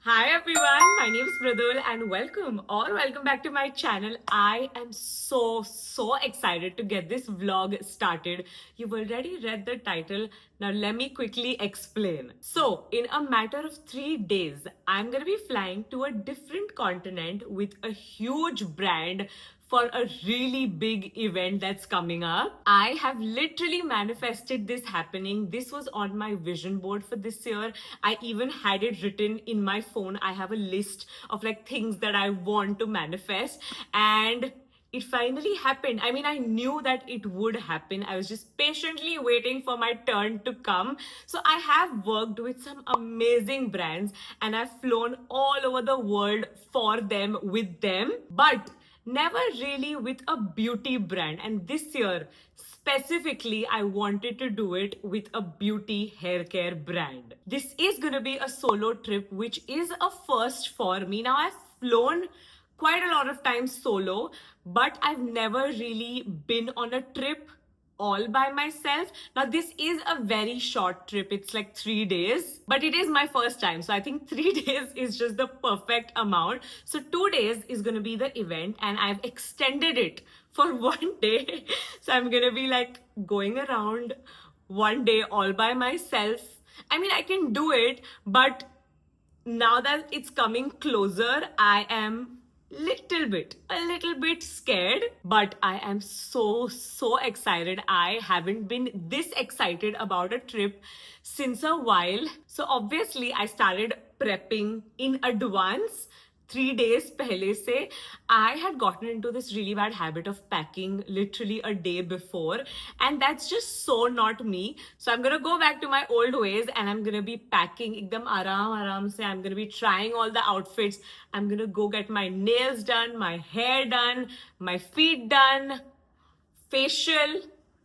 Hi everyone, my name is Pradul and welcome back to my channel. I am so excited to get this vlog started. You've already read the title. Now let me quickly explain. So, in a matter of 3 days, I'm going to be flying to a different continent with a huge brand for a really big event that's coming up. I have literally manifested this happening. This was on my vision board for this year. I even had it written in my phone. I have a list of like things that I want to manifest, and it finally happened. I mean, I knew that it would happen. I was just patiently waiting for my turn to come. So I have worked with some amazing brands and I've flown all over the world for them, with them, but never really with a beauty brand. And this year, specifically, I wanted to do it with a beauty hair care brand. This is going to be a solo trip, which is a first for me. Now, I've flown quite a lot of times solo, but I've never really been on a trip all by myself. Now, this is a very short trip. It's like 3 days, but it is my first time. So I think 3 days is just the perfect amount. So 2 days is going to be the event and I've extended it for 1 day. So I'm going to be like going around 1 day all by myself. I mean, I can do it, but now that it's coming closer, I am a little bit scared, but I am so excited. I haven't been this excited about a trip since a while. So obviously I started prepping in advance. 3 days pehle se, I had gotten into this really bad habit of packing literally a day before, and that's just so not me. So I'm gonna go back to my old ways and I'm gonna be packing ekdam aram se. I'm gonna be trying all the outfits. I'm gonna go get my nails done, my hair done, my feet done, facial,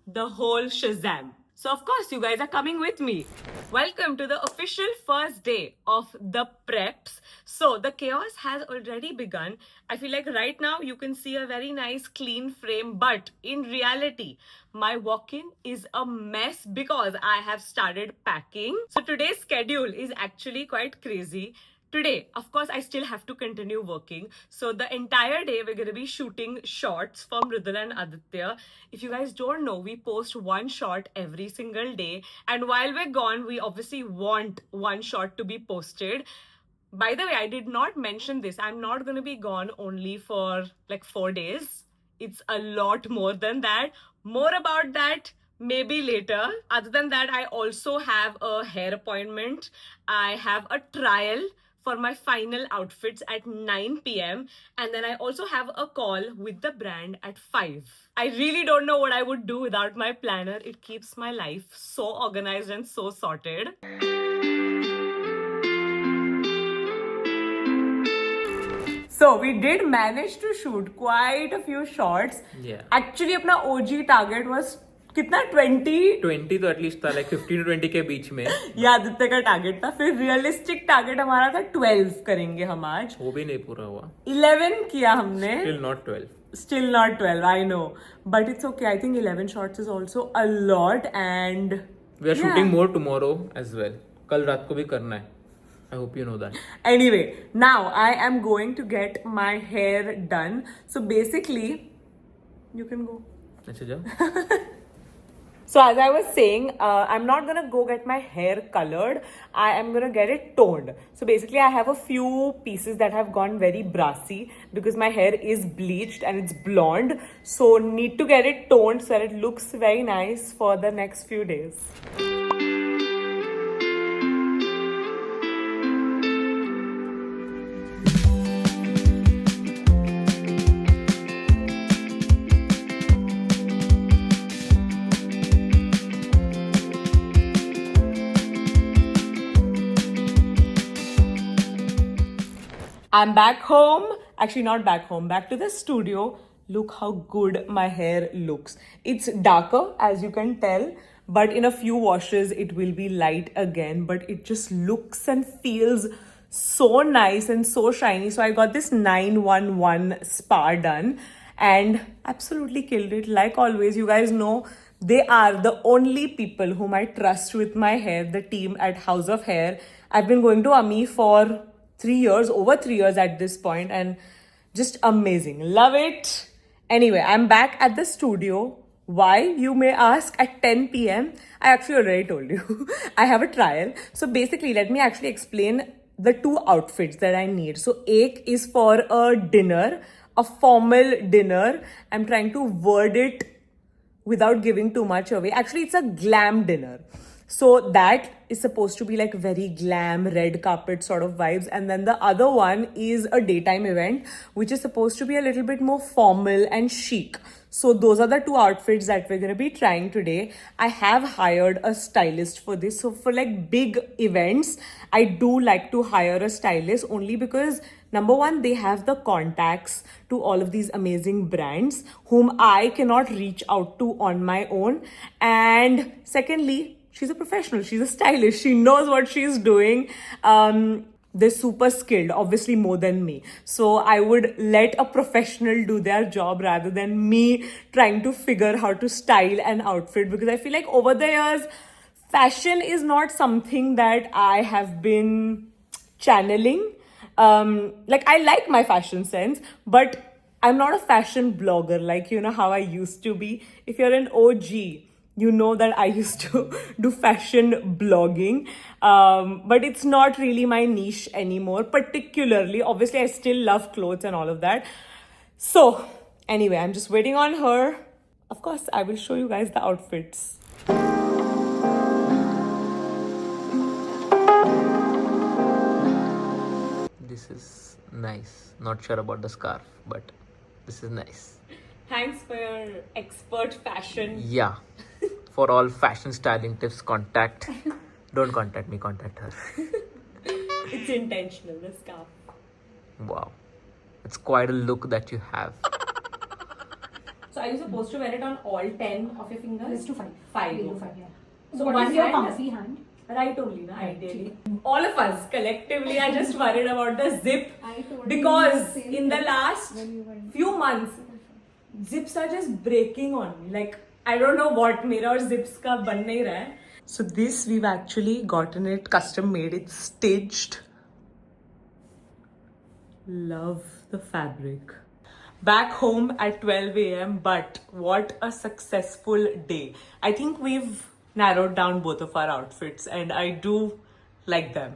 the whole shazam. So of course you guys are coming with me. Welcome to the official first day of the preps. So the chaos has already begun. I feel like right now you can see a very nice clean frame, but in reality, my walk-in is a mess because I have started packing. So today's schedule is actually quite crazy. Today, of course, I still have to continue working. So the entire day, we're going to be shooting shorts for Mridul and Aditya. If you guys don't know, we post one shot every single day. And while we're gone, we obviously want one shot to be posted. By the way, I did not mention this. I'm not going to be gone only for like 4 days. It's a lot more than that. More about that maybe later. Other than that, I also have a hair appointment. I have a trial for my final outfits at 9 p.m. And then I also have a call with the brand at 5. I really don't know what I would do without my planner. It keeps my life so organized and so sorted. So we did manage to shoot quite a few shots. Yeah. Actually, अपना OG target was कितना 20 तो at least था, like 15 to 20 के बीच में. ये आदित्य का target था. फिर रियलिस्टिक टारगेट हमारा था 12 करेंगे हम आज. वो भी नहीं पूरा हुआ. 11 किया हमने. Still not 12. I know, but it's okay. I think 11 shots is also a lot, and We are shooting more tomorrow as well. कल रात को भी करना है. I hope you know that. Anyway, now I am going to get my hair done. So basically, you can go. अच्छा जाओ. So as I was saying, I'm not gonna go get my hair colored. I am gonna get it toned. So basically I have a few pieces that have gone very brassy because my hair is bleached and it's blonde. So need to get it toned so that it looks very nice for the next few days. I'm back home. Actually, not back home. Back to the studio. Look how good my hair looks. It's darker, as you can tell. But in a few washes, it will be light again. But it just looks and feels so nice and so shiny. So I got this 911 spa done. And absolutely killed it. Like always, you guys know, they are the only people whom I trust with my hair. The team at House of Hair. I've been going to Ami for 3 years, over 3 years at this point, and just amazing. Love it. Anyway, I'm back at the studio. Why, you may ask, at 10 p.m. I actually already told you. I have a trial. So basically, let me actually explain the two outfits that I need. So, ek is for a dinner, a formal dinner. I'm trying to word it without giving too much away. Actually, it's a glam dinner. So that is supposed to be like very glam, red carpet sort of vibes. And then the other one is a daytime event, which is supposed to be a little bit more formal and chic. So those are the two outfits that we're going to be trying today. I have hired a stylist for this. So for like big events, I do like to hire a stylist only because number one, they have the contacts to all of these amazing brands whom I cannot reach out to on my own. And secondly, she's a professional. She's a stylist. She knows what she's doing. They're super skilled, obviously more than me. So I would let a professional do their job rather than me trying to figure how to style an outfit, because I feel like over the years, fashion is not something that I have been channeling. Like I like my fashion sense, but I'm not a fashion blogger like, you know, how I used to be. If you're an OG, you know that I used to do fashion blogging, but it's not really my niche anymore, particularly. Obviously, I still love clothes and all of that. So anyway, I'm just waiting on her. Of course, I will show you guys the outfits. This is nice. Not sure about the scarf, but this is nice. Thanks for your expert fashion. Yeah. For all fashion styling tips, don't contact me, contact her. It's intentional, the scarf. Wow. It's quite a look that you have. So are you supposed to wear it on all 10 of your fingers? Let's do 5. 5. We'll do 5, yeah. So What one is your hand? comfy hand? Right only, na, Right. ideally. All of us collectively are just worried about the zip I told because you the same in the thing last when you were in- few months, zips are just breaking on me. Like, I don't know what, mera aur zips ka ban nahi raha hai. So this, we've actually gotten it custom made. It's stitched. Love the fabric. Back home at 12 a.m. But what a successful day. I think we've narrowed down both of our outfits and I do like them.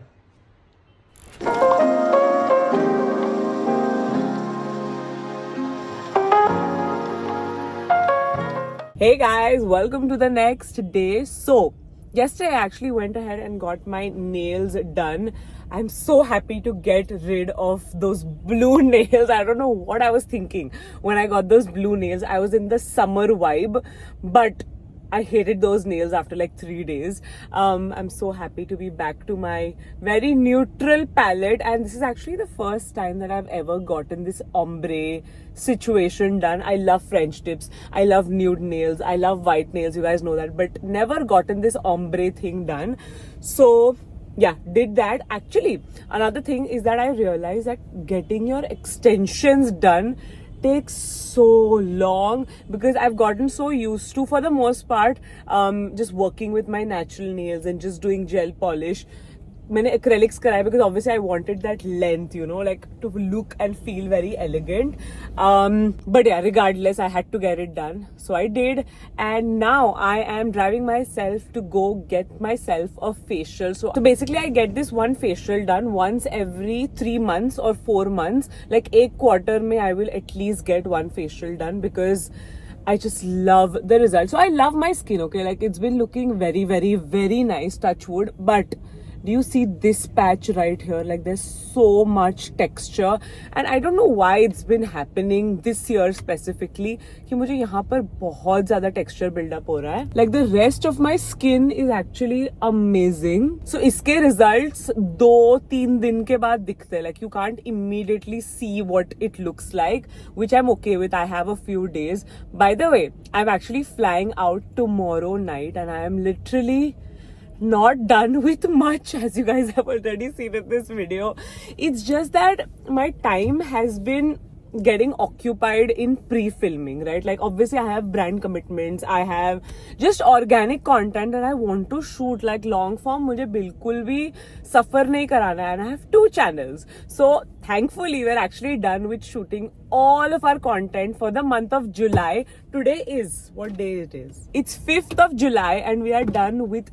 Hey guys, welcome to the next day. So, yesterday I actually went ahead and got my nails done. I'm so happy to get rid of those blue nails. I don't know what I was thinking when I got those blue nails. I was in the summer vibe, but I hated those nails after like 3 days. I'm so happy to be back to my very neutral palette, and this is actually the first time that I've ever gotten this ombre situation done. I love French tips, I love nude nails, I love white nails, you guys know that, but never gotten this ombre thing done. So yeah, did that. Actually, another thing is that I realized that getting your extensions done takes so long because I've gotten so used to, for the most part, just working with my natural nails and just doing gel polish. मैंने acrylics कराया because obviously I wanted that length, you know, like to look and feel very elegant. But yeah, regardless, I had to get it done. So I did, and now I am driving myself to go get myself a facial. So basically, I get this one facial done once every 3 months or 4 months. Like एक quarter में I will at least get one facial done because I just love the result. So I love my skin, okay? Like it's been looking very, very, very nice, touch wood, but do you see this patch right here? Like there's so much texture, and I don't know why it's been happening this year specifically कि मुझे यहाँ पर बहुत ज़्यादा texture build up हो रहा है. Like the rest of my skin is actually amazing. So इसके results 2-3 दिन के बाद दिखते हैं. Like you can't immediately see what it looks like, which I'm okay with. I have a few days. By the way, I'm actually flying out tomorrow night, and I am literally not done with much, as you guys have already seen in this video. It's just that my time has been, getting occupied in pre-filming, right? Like obviously I have brand commitments, I have just organic content that I want to shoot, like long form मुझे बिल्कुल भी suffer नहीं कराना है, and I have 2 channels. So thankfully we're actually done with shooting all of our content for the month of July. Today is, what day it is? It's 5th of July and we are done with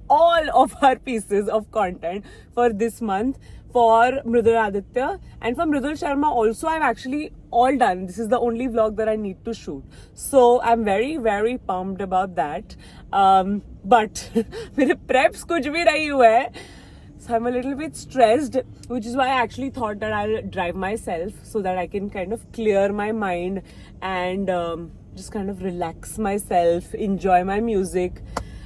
all of our pieces of content for this month for Mridul Aditya, and for Mridul Sharma also I'm actually all done. This is the only vlog that I need to shoot, so I'm very very pumped about that. But मेरे preps कुछ भी नहीं हुए हैं, so I'm a little bit stressed, which is why I actually thought that I'll drive myself so that I can kind of clear my mind and just kind of relax myself, enjoy my music.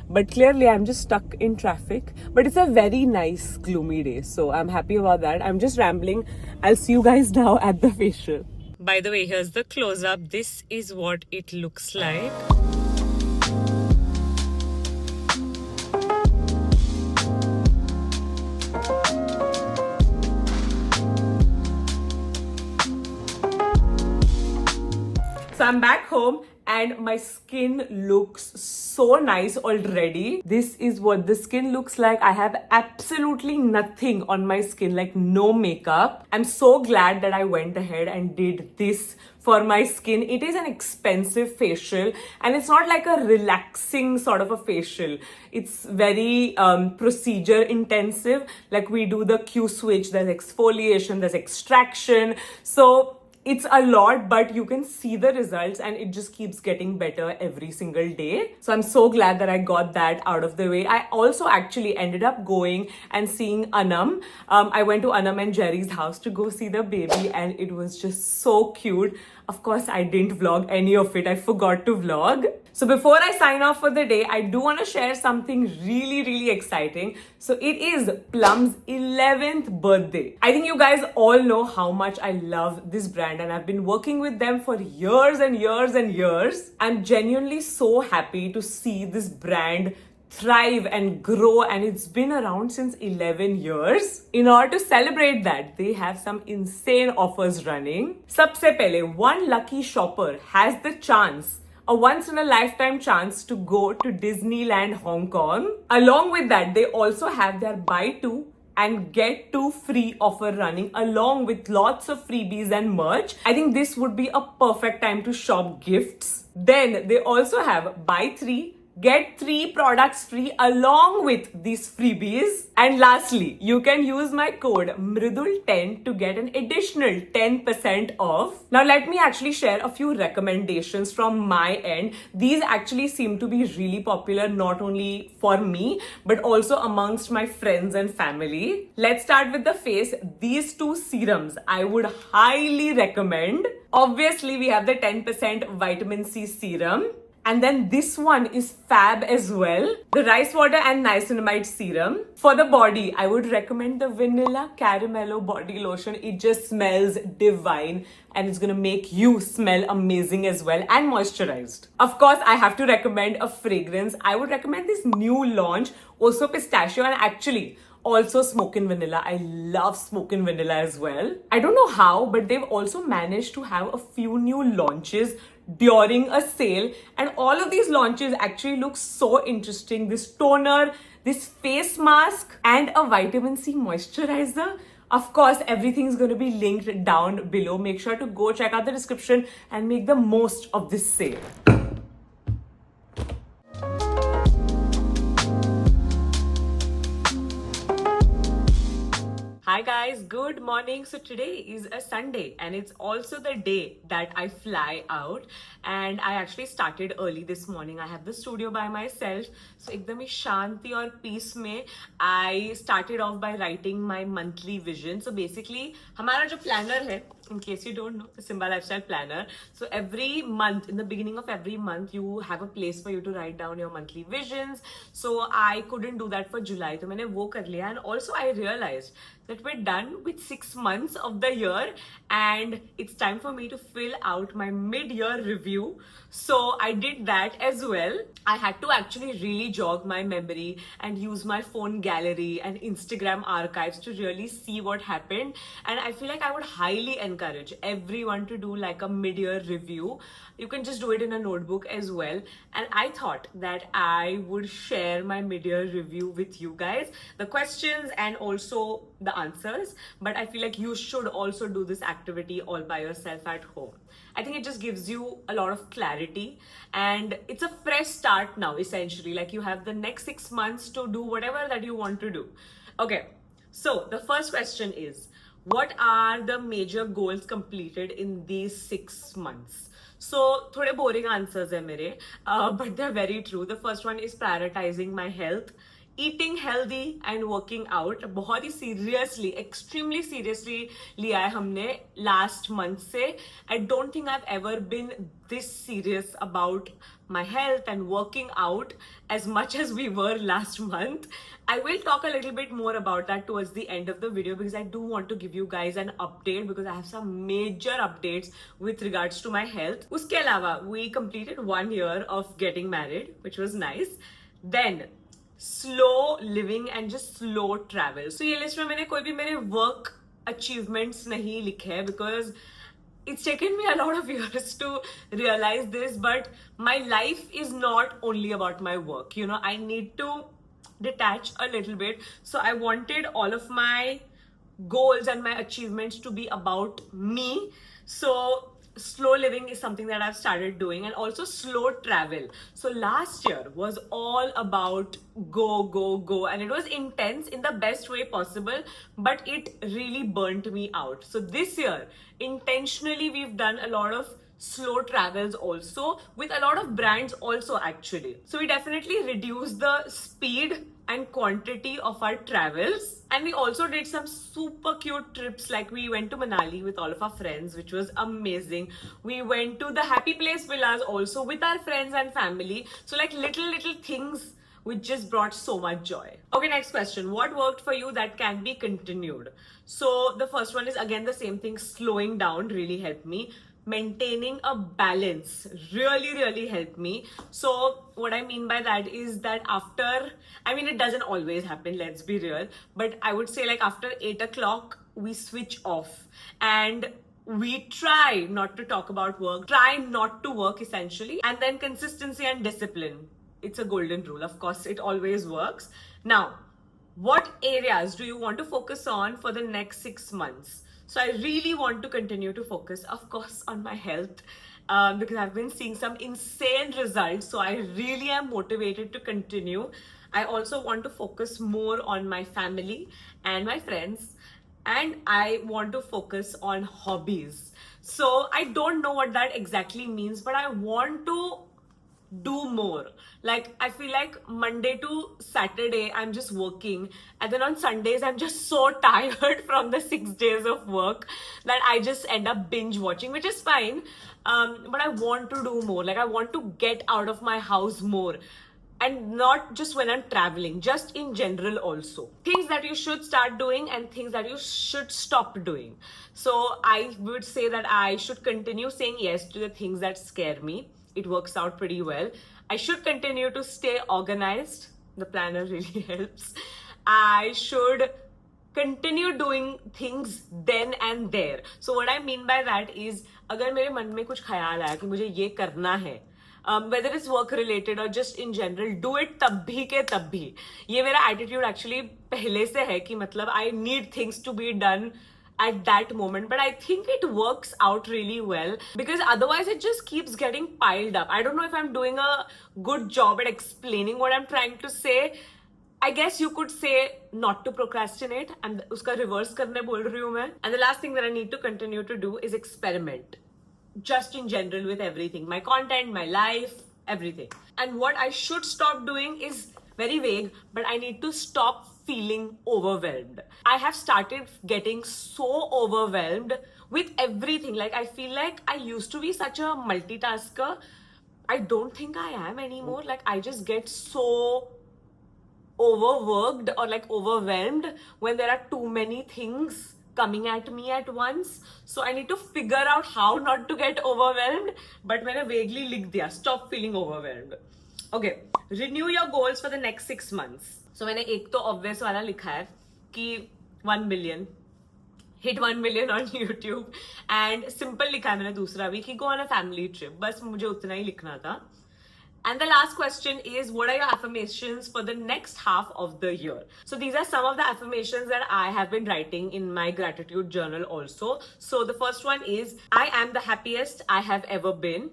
But clearly I'm just stuck in traffic, but it's a very nice gloomy day, so I'm happy about that. I'm just rambling. I'll see you guys now at the facial. By the way, here's the close-up. This is what it looks like. So I'm back home and my skin looks so nice already. This is what the skin looks like. I have absolutely nothing on my skin, like no makeup. I'm so glad that I went ahead and did this for my skin. It is an expensive facial and it's not like a relaxing sort of a facial. It's very procedure intensive. Like we do the Q switch, there's exfoliation, there's extraction. So it's a lot, but you can see the results and it just keeps getting better every single day. So I'm so glad that I got that out of the way. I also actually ended up going and seeing Anam. I went to Anam and Jerry's house to go see the baby and it was just so cute. Of course, I didn't vlog any of it. I forgot to vlog. So before I sign off for the day, I do want to share something really, really exciting. So it is Plum's 11th birthday. I think you guys all know how much I love this brand and I've been working with them for years and years and years. I'm genuinely so happy to see this brand thrive and grow, and it's been around since 11 years. In order to celebrate that, they have some insane offers running. Sabse pehle, one lucky shopper has the chance, a once in a lifetime chance, to go to Disneyland Hong Kong. Along with that, they also have their buy two and get 2 free offer running, along with lots of freebies and merch. I think this would be a perfect time to shop gifts. Then they also have buy 3, get 3 products free along with these freebies. And lastly, you can use my code MRIDUL10 to get an additional 10% off. Now let me actually share a few recommendations from my end. These actually seem to be really popular, not only for me, but also amongst my friends and family. Let's start with the face. These 2 serums I would highly recommend. Obviously, we have the 10% vitamin C serum. And then this one is fab as well. The rice water and niacinamide serum. For the body, I would recommend the vanilla caramello body lotion. It just smells divine and it's gonna make you smell amazing as well, and moisturized. Of course, I have to recommend a fragrance. I would recommend this new launch, Oso Pistachio, and actually also Smokin' Vanilla. I love Smokin' Vanilla as well. I don't know how, but they've also managed to have a few new launches during a sale, and all of these launches actually look so interesting. This toner, this face mask, and a vitamin C moisturizer. Of course, everything's going to be linked down below. Make sure to go check out the description and make the most of this sale. Hi guys, good morning. So today is a Sunday and it's also the day that I fly out, and I actually started early this morning. I have the studio by myself, so ekdam hi shanti aur peace mein I started off by writing my monthly vision. So basically हमारा जो planner है, in case you don't know, the Simba Lifestyle Planner. So every month, in the beginning of every month, you have a place for you to write down your monthly visions. So I couldn't do that for July, so मैंने वो कर लिया. And also I realized that we're done with 6 months of the year and it's time for me to fill out my mid-year review. So I did that as well. I had to actually really jog my memory and use my phone gallery and Instagram archives to really see what happened. And I feel like I would highly encourage everyone to do like a mid-year review. You can just do it in a notebook as well. And I thought that I would share my mid-year review with you guys, the questions and also the answers. But I feel like you should also do this activity all by yourself at home. I think it just gives you a lot of clarity and it's a fresh start now, essentially. Like you have the next 6 months to do whatever that you want to do. Okay, so the first question is, what are the major goals completed in these 6 months? So थोड़े boring answers है मेरे, but they're very true. The first one is prioritizing my health. Eating healthy and working out बहुत ही seriously, extremely seriously लिया है हमने last month से. I don't think I've ever been this serious about my health and working out as much as we were last month. I will talk a little bit more about that towards the end of the video because I do want to give you guys an update because I have some major updates with regards to my health. उसके अलावा we completed 1 year of getting married, which was nice. Then slow living and just slow travel. So ये list में मैंने कोई भी मेरे work achievements नहीं लिखे हैं because it's taken me a lot of years to realize this, but my life is not only about my work. You know, I need to detach a little bit. So I wanted all of my goals and my achievements to be about me. So slow living is something that I've started doing, and also slow travel. So last year was all about go, go, go, and it was intense in the best way possible, but it really burnt me out. So this year, intentionally, we've done a lot of slow travels also with a lot of brands also actually. So we definitely reduced the speed and quantity of our travels, and we also did some super cute trips. Like we went to Manali with all of our friends, which was amazing. We went to the Happy Place Villas also with our friends and family. So like little things which just brought so much joy. Okay, next question. What worked for you that can be continued? So the first one is again the same thing. Slowing down really helped me. Maintaining a balance really helped me. So what I mean by that is that after, I mean it doesn't always happen, let's be real, but I would say like after 8 o'clock we switch off and we try not to talk about work, try not to work essentially. And then consistency and discipline, it's a golden rule. Of course it always works. Now, what areas do you want to focus on for the next 6 months? So I really want to continue to focus, of course, on my health because I've been seeing some insane results. So I really am motivated to continue. I also want to focus more on my family and my friends. And I want to focus on hobbies. So I don't know what that exactly means, but I want to do more. Like I feel like Monday to Saturday I'm just working, and then on Sundays I'm just so tired from the 6 days of work that I just end up binge watching, which is fine, but I want to do more. Like I want to get out of my house more, and not just when I'm traveling, just in general also. Things that you should start doing and things that you should stop doing. So I would say that I should continue saying yes to the things that scare me. It works out pretty well. I should continue to stay organized. The planner really helps. I should continue doing things then and there. So what I mean by that is, अगर मेरे मन में कुछ ख्याल आया कि मुझे ये करना है, whether it's work related or just in general, do it तब भी के तब भी. ये मेरा attitude actually पहले से है कि मतलब I need things to be done at that moment, but I think it works out really well because otherwise it just keeps getting piled up. I don't know if I'm doing a good job at explaining what I'm trying to say. I guess you could say not to procrastinate, and uska reverse karne bol rahi hu main. And the last thing that I need to continue to do is experiment, just in general with everything, my content, my life, everything. And what I should stop doing is very vague, but I need to stop feeling overwhelmed. I have started getting so overwhelmed with everything. Like I feel like I used to be such a multitasker. I don't think I am anymore. Like I just get so overworked or like overwhelmed when there are too many things coming at me at once. So I need to figure out how not to get overwhelmed. But मैंने vaguely लिख दिया, stop feeling overwhelmed. Okay, renew your goals for the next 6 months. So मैंने एक तो obvious वाला लिखा है कि 1 million. Hit 1 million on YouTube. And simple लिखा है मैंने दूसरा भी कि go on a family trip. बस मुझे उतना ही लिखना था. And the last question is, what are your affirmations for the next half of the year? So these are some of the affirmations that I have been writing in my gratitude journal also. So the first one is, I am the happiest I have ever been.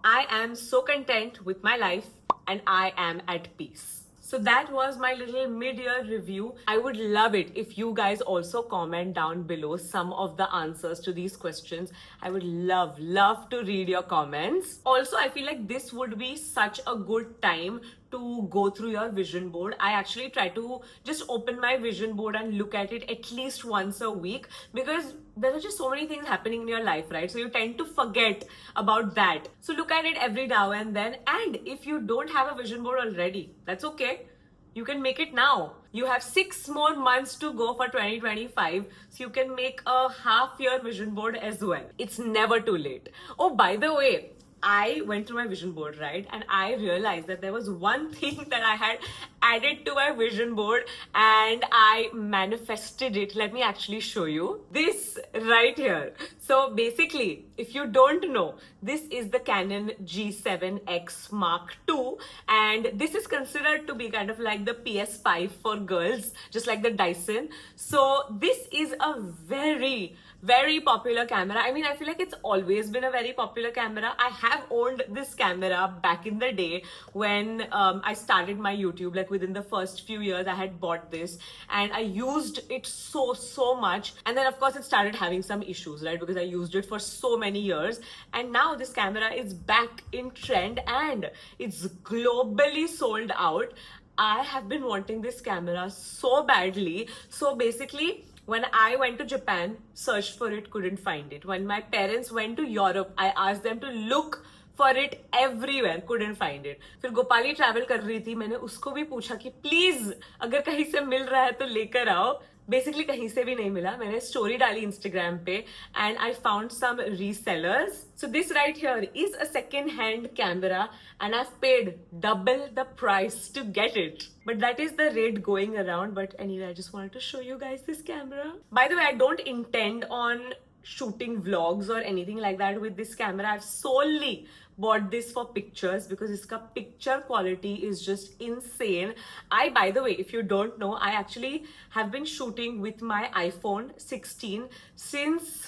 I am so content with my life and I am at peace. So that was my little mid-year review. I would love it if you guys also comment down below some of the answers to these questions. I would love to read your comments. Also, I feel like this would be such a good time to go through your vision board. I actually try to just open my vision board and look at it at least once a week because there are just so many things happening in your life, right? So you tend to forget about that. So look at it every now and then. And if you don't have a vision board already, that's okay. You can make it now. You have 6 more months to go for 2025, so you can make a half-year vision board as well. It's never too late. Oh, by the way, I went through my vision board, right? And I realized that there was one thing that I had added to my vision board and I manifested it. Let me actually show you this right here. So basically, if you don't know, this is the Canon G7X Mark II, and this is considered to be kind of like the PS5 for girls, just like the Dyson. So this is a very popular camera. I mean, I feel like it's always been a very popular camera. I have owned this camera back in the day when I started my YouTube. Like within the first few years, I had bought this and I used it so much. And then of course it started having some issues, right? Because I used it for so many years. And now this camera is back in trend and it's globally sold out. I have been wanting this camera so badly. So basically, when I went to Japan, searched for it, couldn't find it. When my parents went to Europe, I asked them to look for it everywhere, couldn't find it. फिर Gopali travel कर रही थी, मैंने उसको भी पूछा कि please अगर कहीं से मिल रहा है तो लेकर आओ. Basically कहीं से भी नहीं मिला. मैंने story डाली Instagram पे and I found some resellers. So this right here is a second-hand camera and I've paid double the price to get it. But that is the rate going around. But anyway, I just wanted to show you guys this camera. By the way, I don't intend on shooting vlogs or anything like that with this camera. I've solely bought this for pictures because its picture quality is just insane. By the way, if you don't know, I actually have been shooting with my iPhone 16 since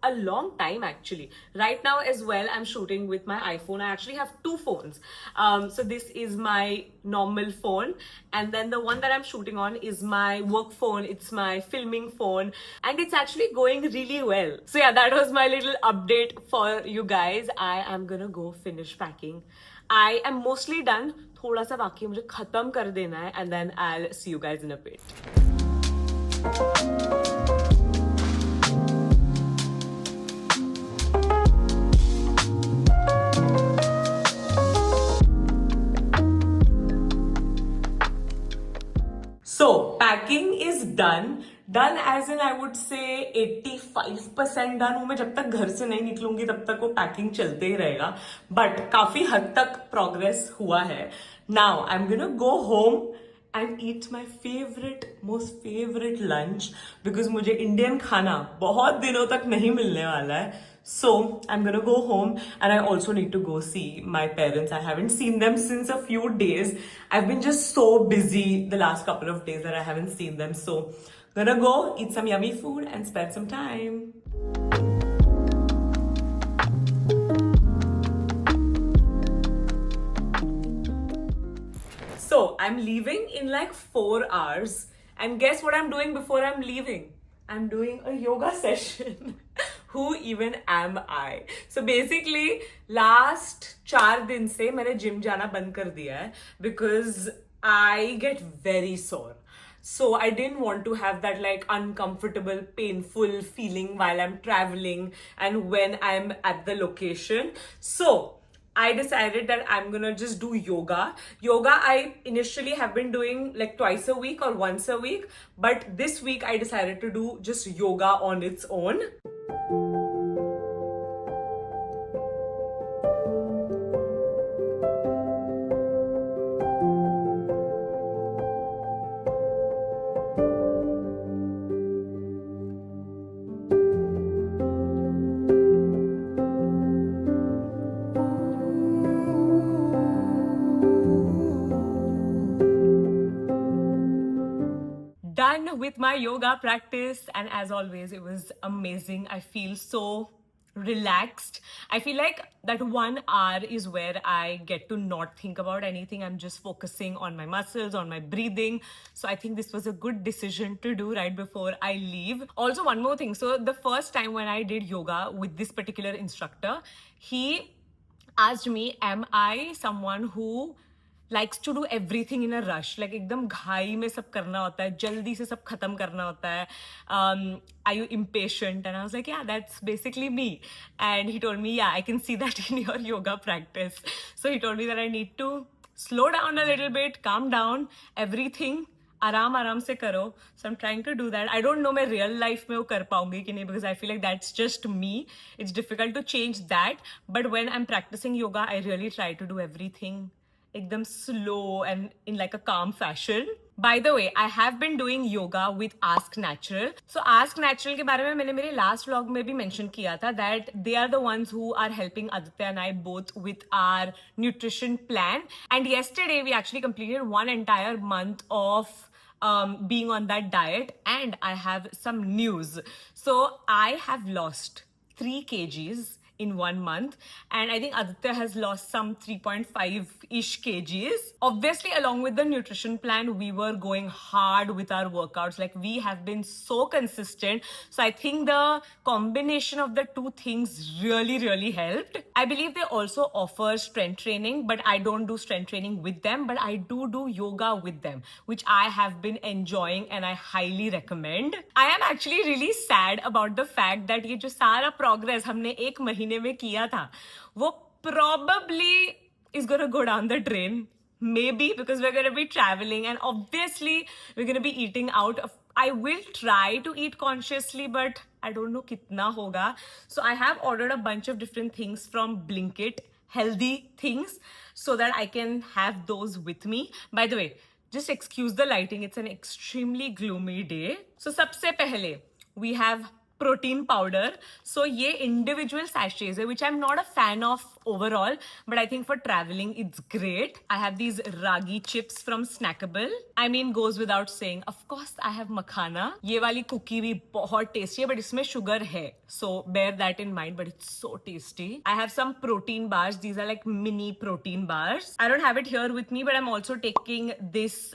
a long time actually. Right now as well, I'm shooting with my iPhone. I actually have 2 phones. So this is my normal phone and then the one that I'm shooting on is my work phone. It's my filming phone and it's actually going really well. So yeah, that was my little update for you guys. I am gonna go finish packing. I am mostly done. थोड़ा सा बाकी है, मुझे खत्म कर देना है and then I'll see you guys in a bit. So packing is done. Done as in I would say 85% done हूँ मैं. जब तक घर से नहीं निकलूंगी तब तक वो पैकिंग चलते ही रहेगा. But काफी हद तक प्रोग्रेस हुआ है. Now I'm gonna go home and eat my most favorite lunch because मुझे इंडियन खाना बहुत दिनों तक नहीं मिलने वाला है. So I'm gonna go home and I also need to go see my parents. I haven't seen them since a few days. I've been just so busy the last couple of days that I haven't seen them. So I'm gonna go eat some yummy food and spend some time. So I'm leaving in like 4 hours and guess what I'm doing before I'm leaving? I'm doing a yoga session. Who even am I? So basically last 4 दिन से मैंने gym जाना बंद कर दिया है because I get very sore. So I didn't want to have that like uncomfortable, painful feeling while I'm traveling and when I'm at the location. So I decided that I'm gonna just do yoga. Yoga, I initially have been doing like twice a week or once a week, but this week I decided to do just yoga on its own. Done with my yoga practice, and as always, it was amazing. I feel so relaxed. I feel like that 1 hour is where I get to not think about anything. I'm just focusing on my muscles, on my breathing. So I think this was a good decision to do right before I leave. Also, one more thing. So the first time when I did yoga with this particular instructor, he asked me, am I someone who likes to do everything in a rush, like एकदम घाई में सब करना होता है, जल्दी से सब खत्म करना होता है, are you impatient? And I was like, yeah, that's basically me. And he told me, yeah, I can see that in your yoga practice. So he told me that I need to slow down a little bit, calm down, everything आराम से करो. So I'm trying to do that. I don't know मैं real life में वो कर पाऊंगी कि नहीं, because I feel like that's just me. It's difficult to change that. But when I'm practicing yoga, I really try to do everything एकदम slow and in like a calm fashion. By the way, I have been doing yoga with Ask Natural. So Ask Natural के बारे में मैंने मेरे last vlog में भी mention किया था that they are the ones who are helping Aditya and I both with our nutrition plan. And yesterday we actually completed 1 entire month of being on that diet, and I have some news. So I have lost 3 kgs in 1 month, and I think Aditya has lost some 3.5-ish kgs. Obviously, along with the nutrition plan, we were going hard with our workouts. Like, we have been so consistent. So I think the combination of the two things really, really helped. I believe they also offer strength training, but I don't do strength training with them, but I do yoga with them, which I have been enjoying and I highly recommend. I am actually really sad about the fact that ये जो सारा progress हमने 1 महीने में किया था, वो probably is gonna go down the drain. Maybe because we're gonna be traveling, and obviously we're gonna be eating out. I will try to eat consciously, but I don't know kitna hoga. So I have ordered a bunch of different things from Blinkit, healthy things, so that I can have those with me. By the way, just excuse the lighting. It's an extremely gloomy day. So सबसे पहले we have protein powder. So ये individual sachets which I'm not a fan of overall, but I think for traveling it's great. I have these ragi chips from Snackable. I mean, goes without saying. Of course, I have makhana. ये वाली cookie भी बहुत tasty है, but इसमें sugar है. So bear that in mind, but it's so tasty. I have some protein bars. These are like mini protein bars. I don't have it here with me, but I'm also taking this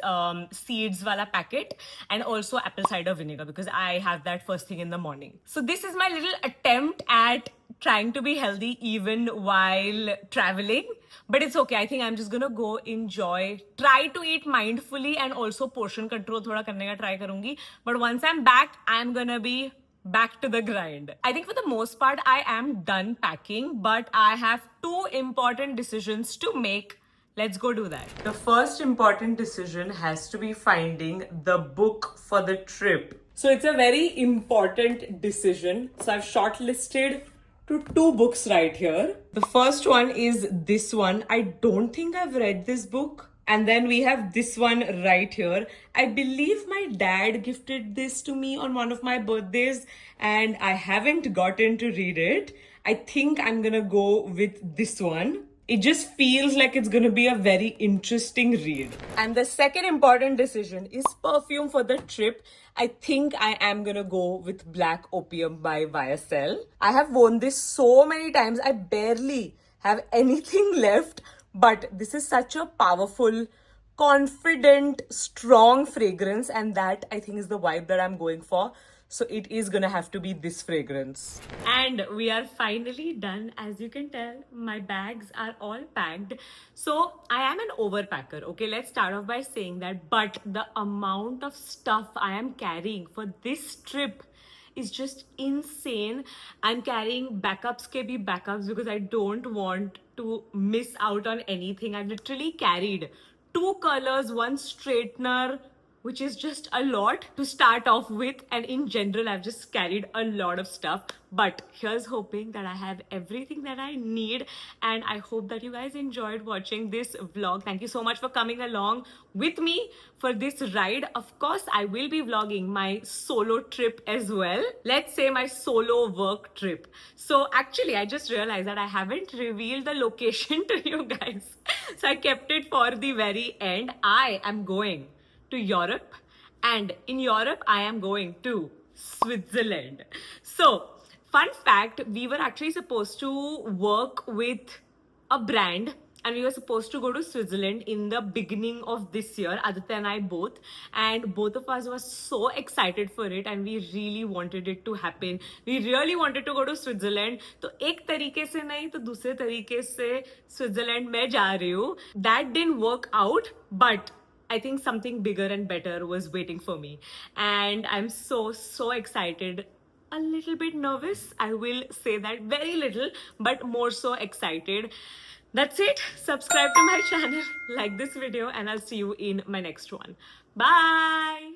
seeds wala packet and also apple cider vinegar because I have that first thing in the morning. So this is my little attempt at trying to be healthy even while traveling. But it's okay. I think I'm just gonna go enjoy, try to eat mindfully, and also portion control thoda karne ka try karungi. But once I'm back, I'm gonna be back to the grind. I think for the most part, I am done packing, but I have 2 important decisions to make. Let's go do that. The first important decision has to be finding the book for the trip. So it's a very important decision. So I've shortlisted to 2 books right here. The first one is this one. I don't think I've read this book. And then we have this one right here. I believe my dad gifted this to me on one of my birthdays, and I haven't gotten to read it. I think I'm gonna go with this one. It just feels like it's going to be a very interesting read. And the second important decision is perfume for the trip. I think I am going to go with Black Opium by YSL. I have worn this so many times. I barely have anything left. But this is such a powerful, confident, strong fragrance. And that, I think, is the vibe that I'm going for. So it is gonna have to be this fragrance. And we are finally done. As you can tell, my bags are all packed. So I am an overpacker. Okay, let's start off by saying that. But the amount of stuff I am carrying for this trip is just insane. I'm carrying backups ke bhi backups because I don't want to miss out on anything. I've literally carried 2 colors, one straightener, which is just a lot to start off with. And in general, I've just carried a lot of stuff. But here's hoping that I have everything that I need. And I hope that you guys enjoyed watching this vlog. Thank you so much for coming along with me for this ride. Of course, I will be vlogging my solo trip as well. Let's say my solo work trip. So actually, I just realized that I haven't revealed the location to you guys. So I kept it for the very end. I am going to Europe, and in Europe I am going to Switzerland. So, fun fact, we were actually supposed to work with a brand and we were supposed to go to Switzerland in the beginning of this year, Aditya and I both, and both of us were so excited for it and we really wanted it to happen. We really wanted to go to Switzerland. तो एक तरीके से नहीं तो दूसरे तरीके से Switzerland में जा रही हूँ. That didn't work out, but I think something bigger and better was waiting for me. And I'm so excited. A little bit nervous. I will say that, very little, but more so excited. That's it. Subscribe to my channel, like this video, and I'll see you in my next one. Bye.